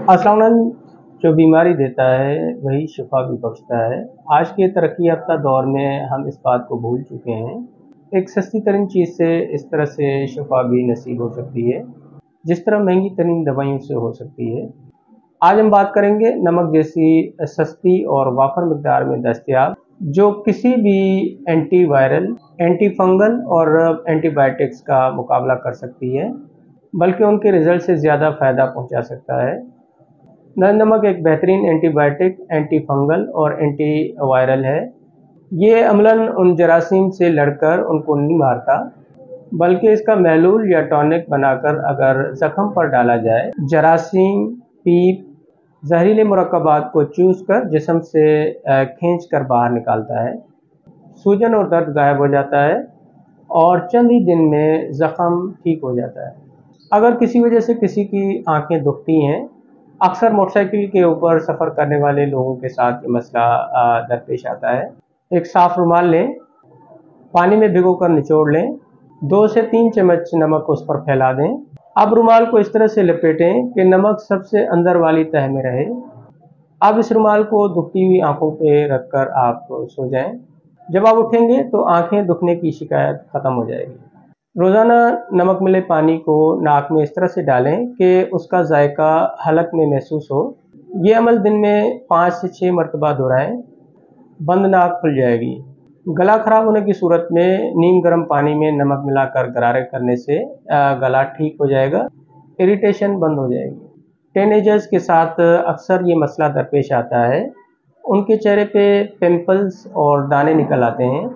अस्सलाम वालेकुम। जो बीमारी देता है वही शिफा भी बख्शता है। आज के तरक्की याफ्ता दौर में हम इस बात को भूल चुके हैं। एक सस्ती तरीन चीज़ से इस तरह से शिफा भी नसीब हो सकती है जिस तरह महंगी तरीन दवाइयों से हो सकती है। आज हम बात करेंगे नमक जैसी सस्ती और वाफर मिकदार में दस्तयाब जो किसी भी एंटी वायरल, एंटी फंगल और एंटीबायोटिक्स का मुकाबला कर सकती है, बल्कि उनके रिजल्ट से ज़्यादा फ़ायदा पहुंचा सकता है। नर नमक एक बेहतरीन एंटीबायोटिक, एंटी फंगल और एंटी वायरल है। ये अमलन उन जरासीम से लड़कर उनको नहीं मारता, बल्कि इसका महलूल या टॉनिक बनाकर अगर ज़ख्म पर डाला जाए, जरासीम, पीप, जहरीले मुरक्कबात को चूस कर जिस्म से खींच कर बाहर निकालता है। सूजन और दर्द गायब हो जाता है और चंद ही दिन में ज़ख्म ठीक हो जाता है। अगर किसी वजह से किसी की आंखें दुखती हैं, अक्सर मोटरसाइकिल के ऊपर सफ़र करने वाले लोगों के साथ ये मसला दरपेश आता है। एक साफ़ रुमाल लें, पानी में भिगोकर निचोड़ लें, 2 से 3 चम्मच नमक उस पर फैला दें। अब रुमाल को इस तरह से लपेटें कि नमक सबसे अंदर वाली तह में रहे। अब इस रुमाल को दुखती हुई आंखों पे रखकर आप सो जाएं। जब आप उठेंगे तो आंखें दुखने की शिकायत ख़त्म हो जाएगी। रोज़ाना नमक मिले पानी को नाक में इस तरह से डालें कि उसका जायका हलक में महसूस हो। ये अमल दिन में 5 से 6 मरतबा दोहराएं, बंद नाक खुल जाएगी। गला ख़राब होने की सूरत में नीम गर्म पानी में नमक मिलाकर गरारे करने से गला ठीक हो जाएगा, इरिटेशन बंद हो जाएगी। टीनेजर्स के साथ अक्सर ये मसला दरपेश आता है। उनके चेहरे पे पिंपल्स और दाने निकल आते हैं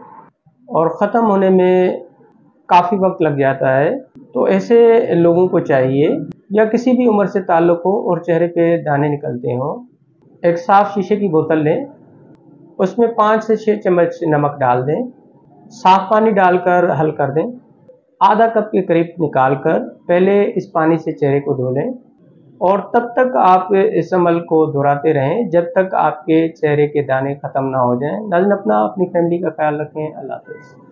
और ख़त्म होने में काफ़ी वक्त लग जाता है। तो ऐसे लोगों को चाहिए, या किसी भी उम्र से ताल्लुक़ हो और चेहरे पे दाने निकलते हों, एक साफ़ शीशे की बोतल लें, उसमें 5 से 6 चम्मच नमक डाल दें, साफ़ पानी डालकर हल कर दें। आधा कप के करीब निकाल कर पहले इस पानी से चेहरे को धो लें और तब तक आप इस अमल को दोहराते रहें जब तक आपके चेहरे के दाने ख़त्म ना हो जाएं। नाज़रीन, अपनी फैमिली का ख्याल रखें। अल्लाह हाफ़िज़।